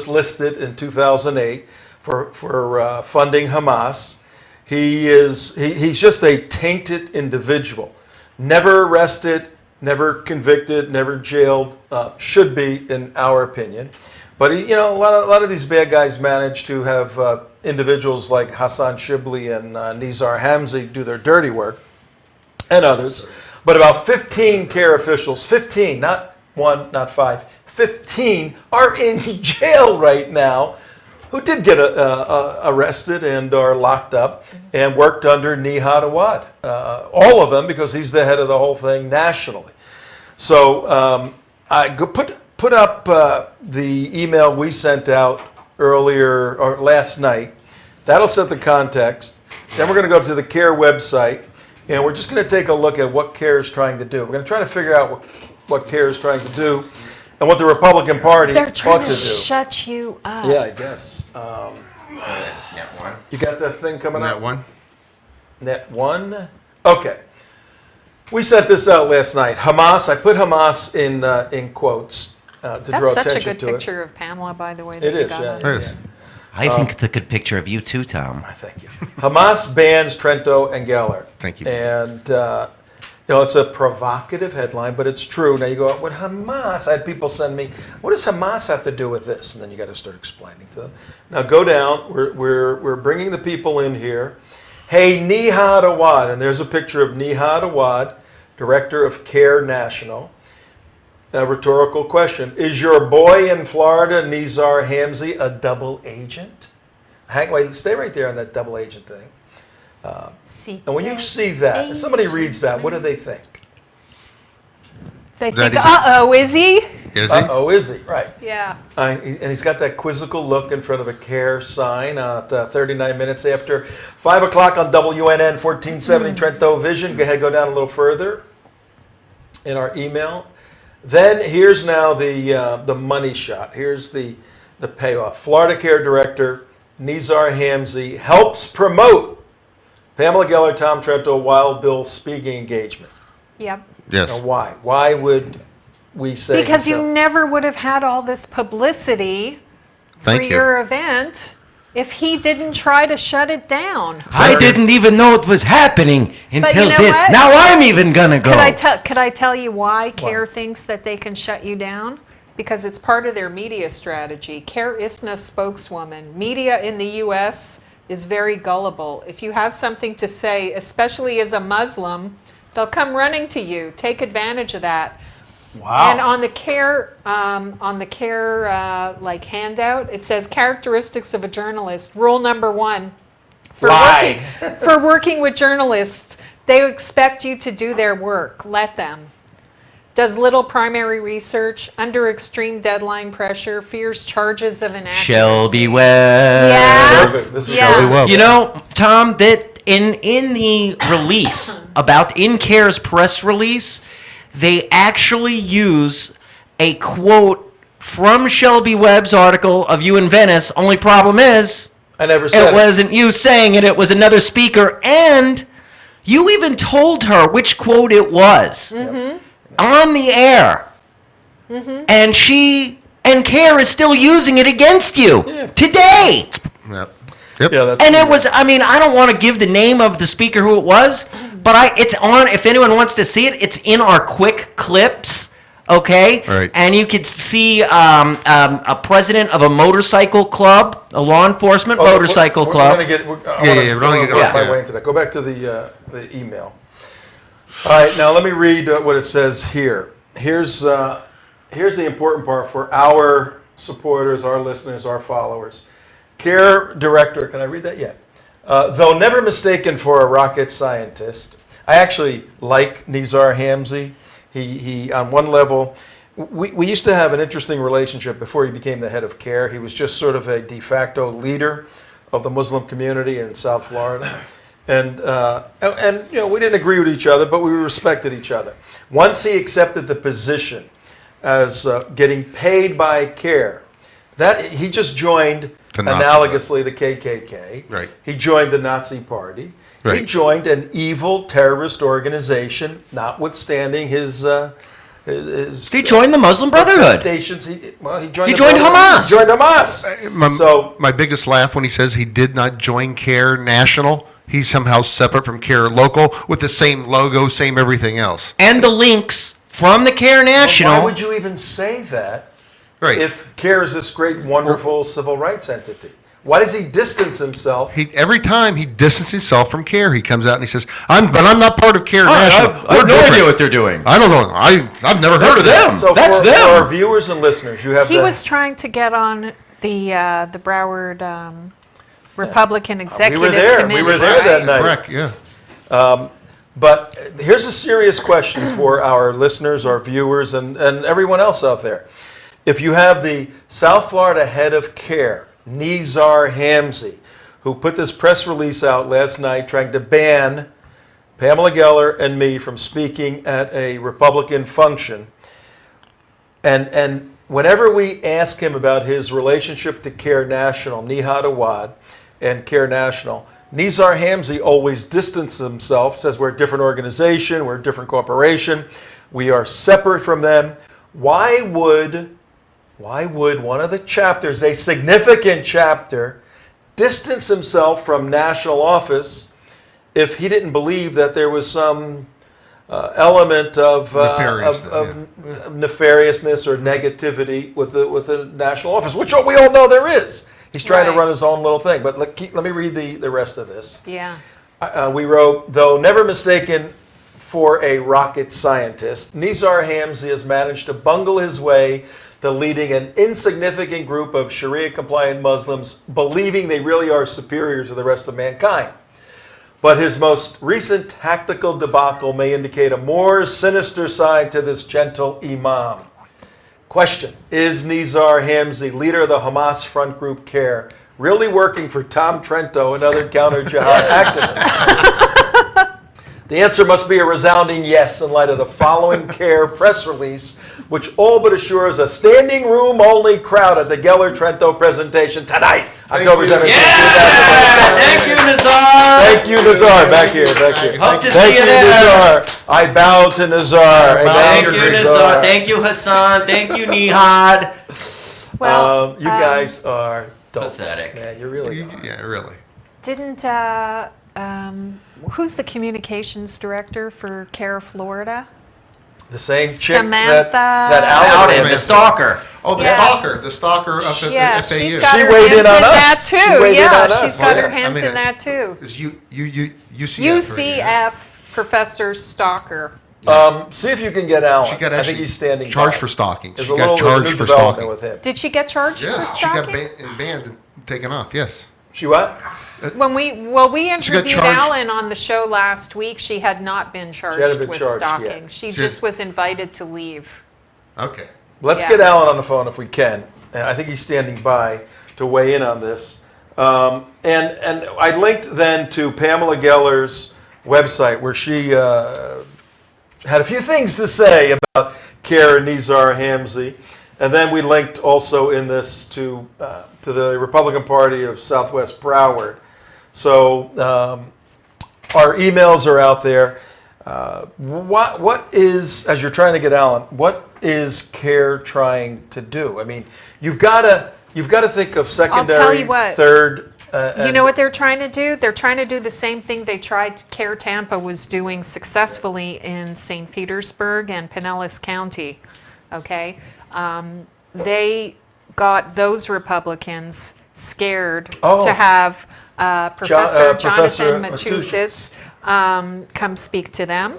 listed in 2008 for funding Hamas. He's just a tainted individual, never arrested, never convicted, never jailed. Should be, in our opinion. But a lot of these bad guys manage to have individuals like Hassan Shibli and Nizar Hamzi do their dirty work, and others. But about 15 CAIR officials, 15, not one, not five, 15 are in jail right now who did get arrested and are locked up and worked under Nihad Awad. All of them, because he's the head of the whole thing nationally. So I put up the email we sent out earlier or last night. That'll set the context. Then we're going to go to the CAIR website, and we're just going to take a look at what CAIR is trying to do. We're going to try to figure out what CAIR is trying to do and what the Republican Party They're ought trying to to do. shut you up. Yeah, I guess. You got that thing coming up? That one? Net one? Okay. We sent this out last night. Hamas, I put Hamas in quotes to draw That's such a attention good to picture of Pamela, by the way. it. that It you is, got yeah. on. yeah, It is. yeah. I think it's a good picture of you too, Tom. Thank you. Hamas bans Trento and Geller. Thank you. And, it's a provocative headline, but it's true. Now you go, what Hamas? I had people send me, what does Hamas have to do with this? And then you got to start explaining to them. Now go down. We're bringing the people in here. Hey, Nihad Awad. And there's a picture of Nihad Awad, director of CAIR National. A rhetorical question. Is your boy in Florida, Nizar Hamzi, a double agent? Wait, stay right there on that double agent thing. And when you see that, if somebody reads that, what do they think? They That think, is a- uh-oh, is he? Is he? Uh-oh, is he? Right. Yeah. And he's got that quizzical look in front of a CAIR sign at 39 minutes after 5 o'clock on WNN 1470 Trento Vision. Go ahead, go down a little further in our email. Then here's now the money shot. Here's the payoff. Florida CAIR Director Nizar Hamzi helps promote Pamela Geller, Tom Trento, Wild Bill speaking engagement. Yep. Yes. Now why? Why would we say. Because so. you never would have had all this publicity for Thank you. your event if he didn't try to shut it down. I didn't even know it was happening until you know this. what? Now I'm even gonna go. Could I tell you why CAIR thinks that they can shut you down? Because it's part of their media strategy. CAIR ISNA spokeswoman, media in the U.S. is very gullible. If you have something to say, especially as a Muslim, they'll come running to you. Take advantage of that. Wow. And on the CAIR, like handout, it says characteristics of a journalist. Rule number 1 for Lie. for working with journalists, they expect you to do their work. Let them. Does little primary research, under extreme deadline pressure, fears charges of inaccuracy. Shelby Webb. Yeah. Perfect. This is Yeah. Really well. You know, Tom, that in the release in CAIR's press release, they actually use a quote from Shelby Webb's article of You in Venice. Only problem is, I never said it wasn't you saying it, it was another speaker. And you even told her which quote it was on the air. And CAIR is still using it against you today. Yep. Yeah, that's And it was, I mean, I don't want to give the name of the speaker who it was, but it's on, if anyone wants to see it, it's in our quick clips, okay? Right. And you could see a president of a motorcycle club, a law enforcement motorcycle club. We're gonna get, we're only gonna work get- my way into that. Go back to the email. All right, now let me read what it says here. Here's the important part for our supporters, our listeners, our followers. CAIR director, can I read that yet? Though never mistaken for a rocket scientist, I actually like Nizar Hamzy. He on one level, we used to have an interesting relationship before he became the head of CAIR. He was just sort of a de facto leader of the Muslim community in South Florida. And you know, we didn't agree with each other, but we respected each other. Once he accepted the position as getting paid by CAIR, that he just joined The Nazi analogously the KKK. Right. He joined the Nazi Party. He Right. joined an evil terrorist organization, notwithstanding his He joined the Muslim Brotherhood. Stations. He joined. He the joined Brotherhood. Hamas. He joined Hamas. So My biggest laugh when he says he did not join CAIR National. He's somehow separate from CAIR Local with the same logo, same everything else. And the links from the CAIR National. why would you even say that? Right. If CAIR is this great, wonderful civil rights entity, why does he distance himself? Every time he distances himself from CAIR, he comes out and he says, "I'm not part of CAIR I National. have We're no different." idea what they're doing. I don't know. I've never heard of them. them. So That's for them. our viewers and listeners, you have He the, was trying to get on the Broward Republican Executive Committee. We were there that right? night. Correct. Yeah. But here's a serious question for our listeners, our viewers, and everyone else out there. If you have the South Florida head of CAIR, Nizar Hamzy, who put this press release out last night trying to ban Pamela Geller and me from speaking at a Republican function, and whenever we ask him about his relationship to CAIR National, Nihad Awad and CAIR National, Nizar Hamzy always distances himself, says we're a different organization, we're a different corporation, we are separate from them. Why would one of the chapters, a significant chapter, distance himself from national office if he didn't believe that there was some element of nefariousness or negativity with the national office, which we all know there is. He's trying to Right. run his own little thing. But let me read the rest of this. Yeah. We wrote, though never mistaken for a rocket scientist, Nizar Hamzy has managed to bungle his way to leading an insignificant group of Sharia-compliant Muslims believing they really are superior to the rest of mankind. But his most recent tactical debacle may indicate a more sinister side to this gentle imam. Question, is Nizar Hamzy, leader of the Hamas front group CAIR, really working for Tom Trento and other counter-jihad activists? The answer must be a resounding yes in light of the following CAIR press release, which all but assures a standing room only crowd at the Geller Trento presentation tonight, October 17th. Thank you, Nazar. Thank you, Nazar. Back here. Hope to Thank see you you, there. Nazar. I bow to Nazar. Thank you, Nazar. Thank you, Hassan. Thank you, Nihad. Well, you guys are dopes. Pathetic. Man, you really are. Yeah, really. Didn't who's the communications director for CAIR Florida? The same chick Samantha. that Out Alex the stalker. Oh, the stalker up at Yeah, the FAU. she's got She her weighed hands in on us. that She too. weighed in Yeah, on us. she's got Well, her yeah, I hands mean, in that too. Is UCF. UCF Professor Stalker. See if you can get Alan. She got I think actually he's standing charged by. for stalking. There's She a got little charged new for development stalking. with him. Did she get charged for Yes, she got stalking? banned and taken off. Yes. She what? When we interviewed charged- Alan on the show last week, she had not been charged been with charged stalking. yet. She just was invited to leave. Okay. Let's Yeah. get Alan on the phone if we can. And I think he's standing by to weigh in on this. And I linked then to Pamela Geller's website where she had a few things to say about CAIR and Nizar Hamzy. And then we linked also in this to the Republican Party of Southwest Broward. So our emails are out there. What is, as you're trying to get Alan, what is CAIR trying to do? I mean, you've got to think of secondary, you what. third. You know what they're trying to do? They're trying to do the same thing they tried, CAIR Tampa was doing successfully in St. Petersburg and Pinellas County, okay? They got those Republicans scared to have Professor Jonathan Matusas come speak to them,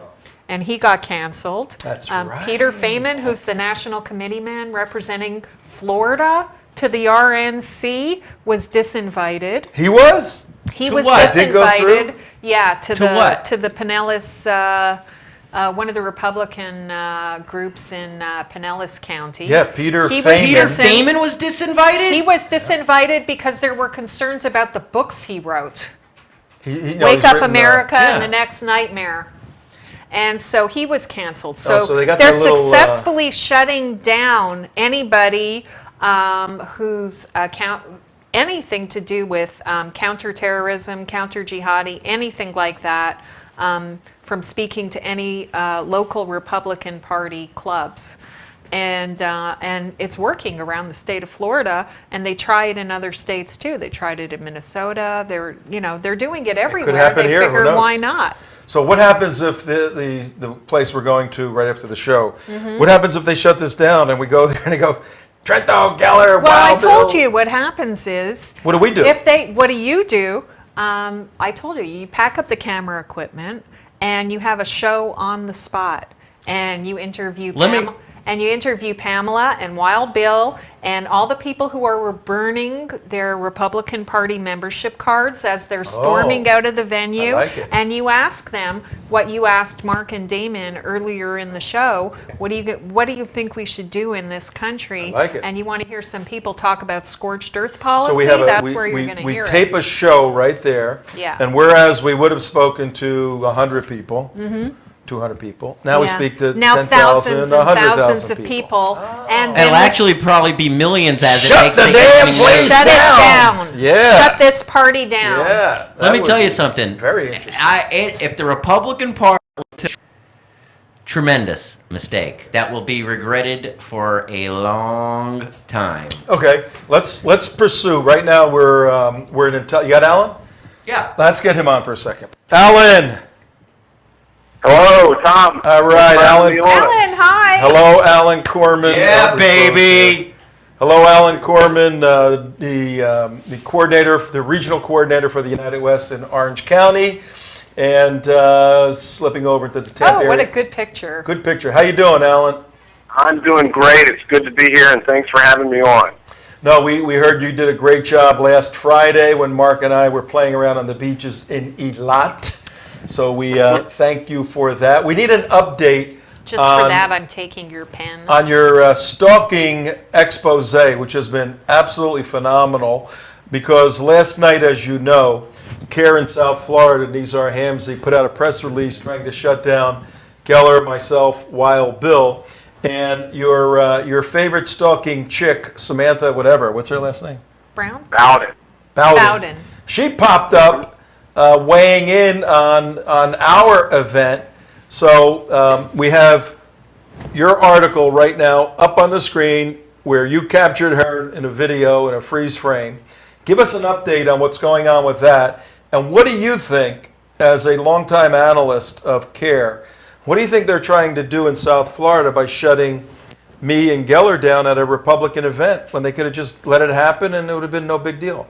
and he got canceled. That's right. Peter Feynman, who's the national committee man representing Florida to the RNC, was disinvited. He was? He was what? Did go disinvited. through? Yeah, to what? the Pinellas, one of the Republican groups in Pinellas County. Yeah, Peter He was Feynman. Peter disin- Feynman was disinvited? He was disinvited because there were concerns about the books he wrote. He Wake he's Up written, America yeah. and the Next Nightmare. And so he was canceled. so they got they're their little, successfully shutting down anybody who's anything to do with counterterrorism, counter-jihadi, anything like that, from speaking to any local Republican Party clubs. And it's working around the state of Florida, and they try it in other states too. They tried it in Minnesota. They're doing it everywhere. happen They here, who figured, knows? why not? So what happens if the place we're going to right after the show, Mm-hmm. what happens if they shut this down and we go there and they go, Trento, Geller, Well, I Wild told Bill." you what happens is. What do we do? What do you do? I told you, you pack up the camera equipment and you have a show on the spot, and you interview Pamela and Wild Bill and all the people who are burning their Republican Party membership cards as they're storming out of the venue. I like it. And you ask them what you asked Mark and Damon earlier in the show. What do you think we should do in this country? I like it. And you want to hear some people talk about scorched earth policy? So we have That's where you're going to we hear tape it. a show right there. Yeah. And whereas we would have spoken to 100 people, 200 people, now we Yeah. speak to now 10,000, thousands and 100,000 thousands of people. people. And then It'll actually probably be millions as Shut it takes the to damn get place shut it down. Yeah. Shut this party down. Yeah. Let that me would tell you be something. Very interesting. If the Republican Party, tremendous mistake that will be regretted for a long time. Okay, let's pursue. Right now we're in you got Alan? Yeah. Let's get him on for a second. Alan. Hello, Tom. All right, Alan. Alan, hi. Hello, Alan Corman. Yeah, baby. Hello, Alan Corman, the coordinator, the regional coordinator for the United West in Orange County, and slipping over into the Tampa area. Oh, what a good picture. Good picture. How you doing, Alan? I'm doing great. It's good to be here, and thanks for having me on. No, we heard you did a great job last Friday when Mark and I were playing around on the beaches in Eilat. So we thank you for that. We need an update Just for that, I'm taking your pen. on your stalking expose, which has been absolutely phenomenal, because last night, as you know, CAIR in South Florida, Nizar Hamzy, put out a press release trying to shut down Geller, myself, Wild Bill, and your favorite stalking chick, Samantha, whatever, what's her last name? Brown? Bowden. Bowden. She popped up weighing in on our event. So we have your article right now up on the screen where you captured her in a video in a freeze frame. Give us an update on what's going on with that. And what do you think, as a longtime analyst of CAIR, what do you think they're trying to do in South Florida by shutting me and Geller down at a Republican event when they could have just let it happen and it would have been no big deal?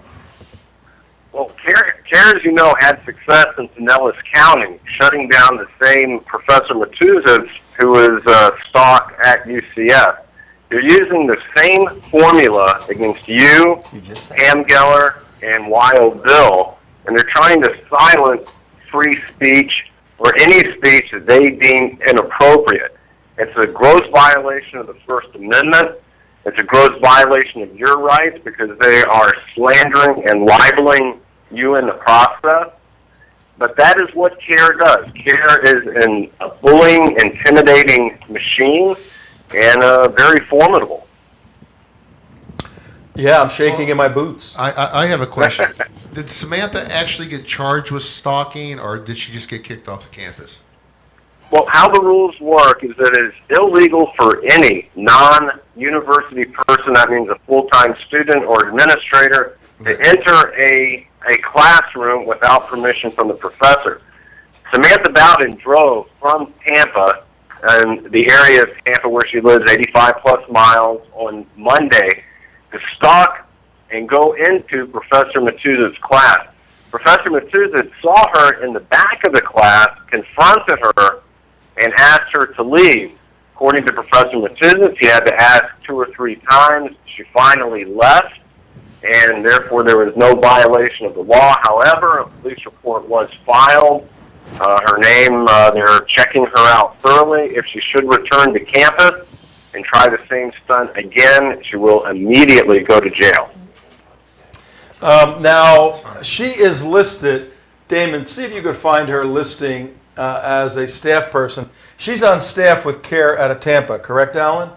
Well, CAIR, as you know, had success in Pinellas County, shutting down the same Professor Matuzas who was stalked at UCF. You're using the same formula against you, Pam Geller, and Wild Bill, and they're trying to silence free speech or any speech that they deem inappropriate. It's a gross violation of the First Amendment. It's a gross violation of your rights because they are slandering and libeling you in the process. But that is what CAIR does. CAIR is a bullying, intimidating machine and very formidable. Yeah, I'm shaking in my boots. I have a question. Did Samantha actually get charged with stalking, or did she just get kicked off the campus? Well, how the rules work is that it is illegal for any non-university person, that means a full-time student or administrator, to enter a classroom without permission from the professor. Samantha Bowden drove from Tampa, and the area of Tampa where she lives, 85-plus miles, on Monday, to stalk and go into Professor Matuz's class. Professor Matuz's saw her in the back of the class, confronted her, and asked her to leave. According to Professor Matuzis, he had to ask 2 or 3 times. She finally left, and therefore there was no violation of the law. However, a police report was filed. Her name, they're checking her out thoroughly. If she should return to campus and try the same stunt again, she will immediately go to jail. Now, she is listed, Damon, see if you could find her listing as a staff person. She's on staff with CAIR out of Tampa, correct, Alan?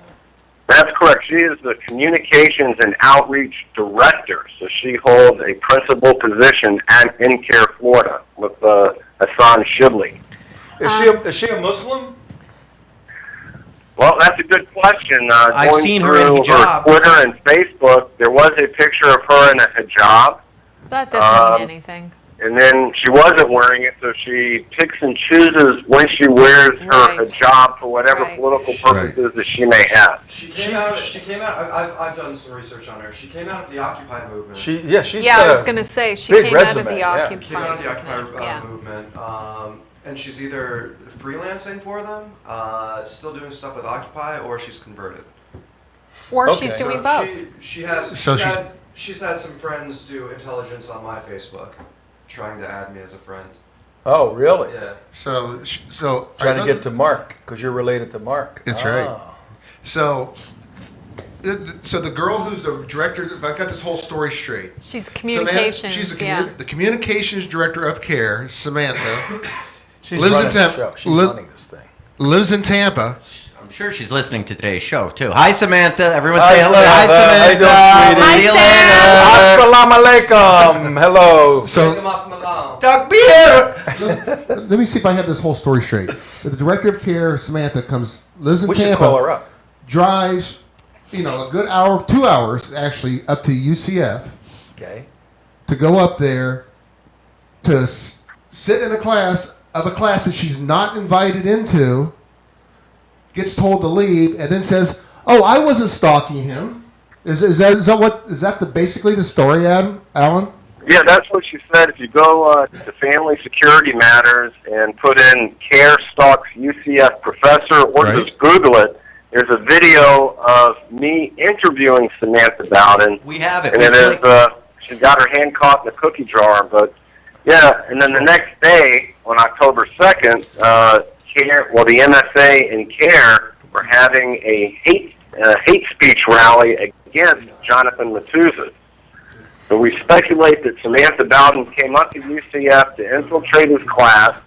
That's correct. She is the Communications and Outreach Director, so she holds a principal position in CAIR, Florida, with Hassan Shibli. Is she a Muslim? Well, that's a good question. I've seen her in hijab. Twitter and Facebook, there was a picture of her in a hijab. That doesn't mean anything. And then she wasn't wearing it, so she picks and chooses when she wears her hijab for whatever political purposes that she may have. She came out. I've done some research on her. She came out of the Occupy movement. She's I was going to say she big came resume, out of the yeah. Occupy Came out of the Occupy movement. movement, and she's either freelancing for them, still doing stuff with Occupy, or she's converted. Or she's doing both. She's had some friends do intelligence on my Facebook, trying to add me as a friend. Oh, really? Yeah. So Trying to get to Mark, because you're related to Mark. That's right. So the girl who's the director, if I got this whole story straight. She's communications, she's the communications director of CAIR, Samantha. She's running the show. She's running this thing. Lives in Tampa. I'm sure she's listening to today's show, too. Hi, Samantha. Everyone say hello. Hi, Samantha. Samantha. See you later. Assalamu alaikum. Hello. So, let me see if I have this whole story straight. The director of CAIR, Samantha, lives in Tampa. We should call her up. Drives, a good hour, 2 hours, actually, up to UCF. Okay. To go up there to sit in a class that she's not invited into, gets told to leave, and then says, "Oh, I wasn't stalking him." Is that basically the story, Alan? Yeah, that's what she said. If you go to Family Security Matters and put in CAIR stalks UCF professor, or just Google it, there's a video of me interviewing Samantha Bowden. We have it. And it is, she's got her hand caught in the cookie jar. But, yeah, and then the next day, on October 2nd, the MSA and CAIR were having a hate speech rally against Jonathan Matuzis. But we speculate that Samantha Bowden came up to UCF to infiltrate his class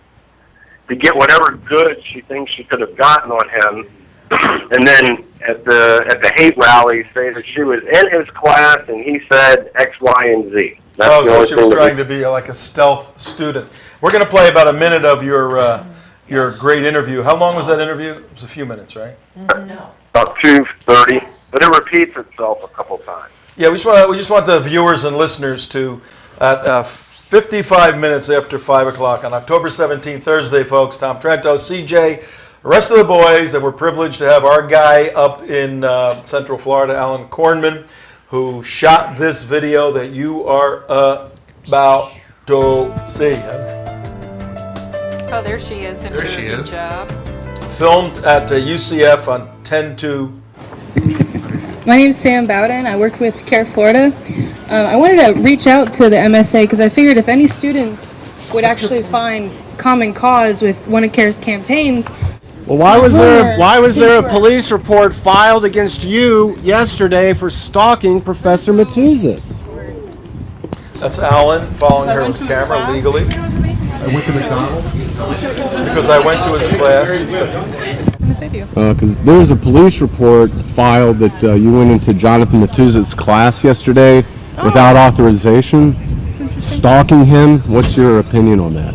to get whatever good she thinks she could have gotten on him, and then at the hate rally say that she was in his class and he said X, Y, and Z. That's the So only she was thing that trying to be like a stealth student. We're going to play about a minute of your great interview. How long was that interview? It was a few minutes, right? about 2:30, but it repeats itself a couple times. Yeah, we just want the viewers and listeners to, at 55 minutes after 5 o'clock on October 17th, Thursday, folks, Tom Trento, CJ, the rest of the boys, and we're privileged to have our guy up in Central Florida, Alan Kornman, who shot this video that you are about to see. Oh, there she is. There she is. Job. Filmed at UCF on 10/2. My name is Sam Bowden. I work with CAIR Florida. I wanted to reach out to the MSA because I figured if any students would actually find common cause with one of CAIR's campaigns. Well, why was there a police report filed against you yesterday for stalking Professor Matuzits? That's Alan following her with camera legally. I went to McDonald's. Because I went to his class. Because there was a police report filed that you went into Jonathan Matuzit's class yesterday without authorization, stalking him. What's your opinion on that?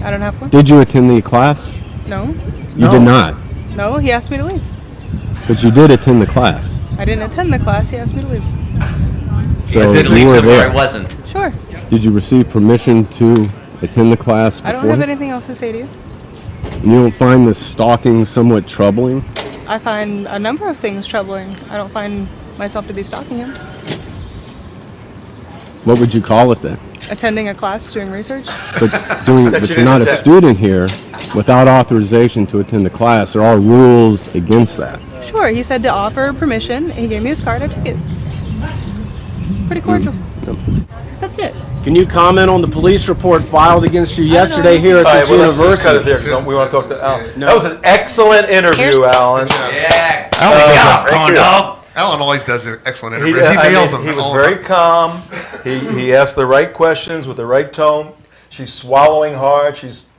I don't have one. Did you attend the class? No. You did not. No, he asked me to leave. But you did attend the class. I didn't attend the class. He asked me to leave. So Did you leave were somewhere there. it wasn't. Sure. Did you receive permission to attend the class I before? don't have anything else to say to you. And you don't find this stalking somewhat troubling? I find a number of things troubling. I don't find myself to be stalking him. What would you call it then? Attending a class, doing research. But That you you're not a didn't student here without authorization to attend the class. There are rules against that. Sure, he said to offer permission. He gave me his card. I took it. Pretty cordial. That's it. Can you comment on the police report filed against you yesterday here at All right, this well, let's just cut it university? there because we want to talk to Alan. That was an excellent interview, Alan. Yeah. Thank you. Alan always does an excellent He, interview. He nails them. he was all the very time. calm. He asked the right questions with the right tone. She's swallowing hard. She's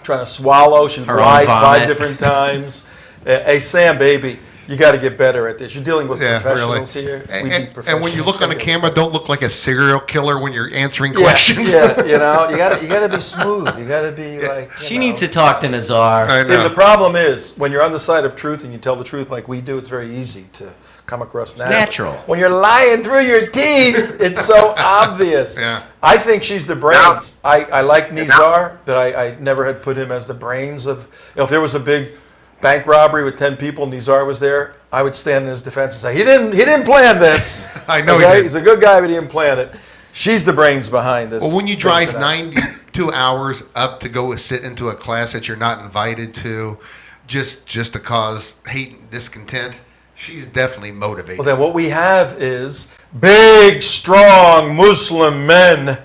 trying to swallow. She Her own lied 5 vomit. different times. Hey, Sam, baby, you got to get better at this. You're dealing with Yeah, professionals really. here. We And, need and when you professionals. look on the camera, don't look like a serial killer when you're answering Yeah, questions. yeah, you know, you got to be smooth. You got to be like. She needs to talk to Nazar. I See, know. the problem is when you're on the side of truth and you tell the truth like we do, it's very easy to come across natural. When you're lying through your teeth, it's so obvious. Yeah. I think she's the brains. I like Nizar, but I never had put him as the brains of. If there was a big bank robbery with 10 people, Nizar was there, I would stand in his defense and say he didn't plan this. I know he Okay? didn't. He's a good guy, but he didn't plan it. She's the brains behind this. Well, when you thing drive today. 92 hours up to go sit into a class that you're not invited to, just to cause hate and discontent, she's definitely motivated. Well, then what we have is big, strong Muslim men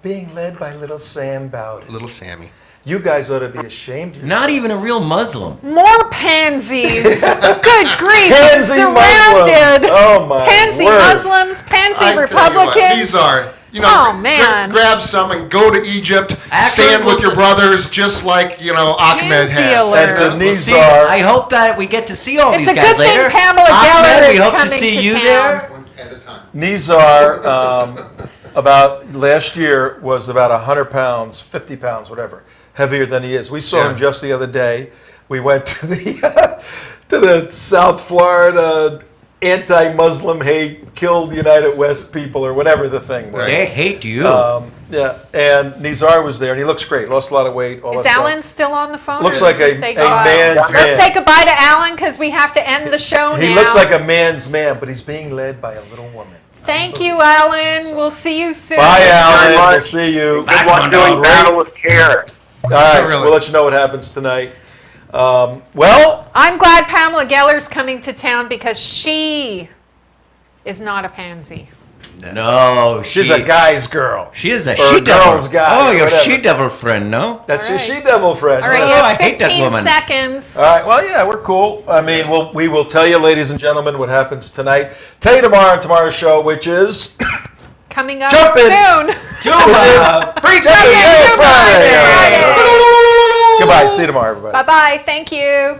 being led by little Sam Bowden. Little Sammy. You guys ought to be ashamed of yourself. Not even a real Muslim. More pansies. Good grief. Pansy Surrounded. Muslims. Oh, my Pansy word. Muslims, pansy I tell you what, Republicans. These are, Oh, man. grab some and go to Egypt, Actually, stand with we'll your s- brothers, just like, Ahmed Pansy has. alert. And to We'll see. Nizar. I hope that we get to see all It's these a guys good thing later. Pamela Ahmed, Geller we is hope to coming see to you town. there. At a time. Nizar, about last year, was about 100 pounds, 50 pounds, whatever, heavier than he is. We saw him just the other day. We went to the South Florida anti-Muslim hate, killed United West people, or whatever the thing was. They hate you. Yeah, and Nizar was there, and he looks great. Lost a lot of weight. All Is that stuff. Alan still on the phone? Looks or like did he a say goodbye? man's man. Let's say goodbye to Alan because we have to end the show now. He looks like a man's man, but he's being led by a little woman. Thank you, Alan. We'll see you soon. Bye, Alan. much. We'll see you. Good luck doing battle with CAIR. All right, Really. we'll let you know what happens tonight. Well, I'm glad Pamela Geller's coming to town because she is not a pansy. No, she's a guy's girl. She is a Or a she-devil. girl's guy, Oh, or your whatever. she-devil friend, no? That's All your right. she-devil friend. All right, yes. you Oh, I have hate that 15 woman. seconds. All right, well, yeah, we're cool. I mean, we will tell you, ladies and gentlemen, what happens tonight. Tell you tomorrow on tomorrow's show, which is coming up Jumping. soon. Free Yay, Friday. Friday. Goodbye. See you tomorrow, everybody. Bye-bye. Thank you.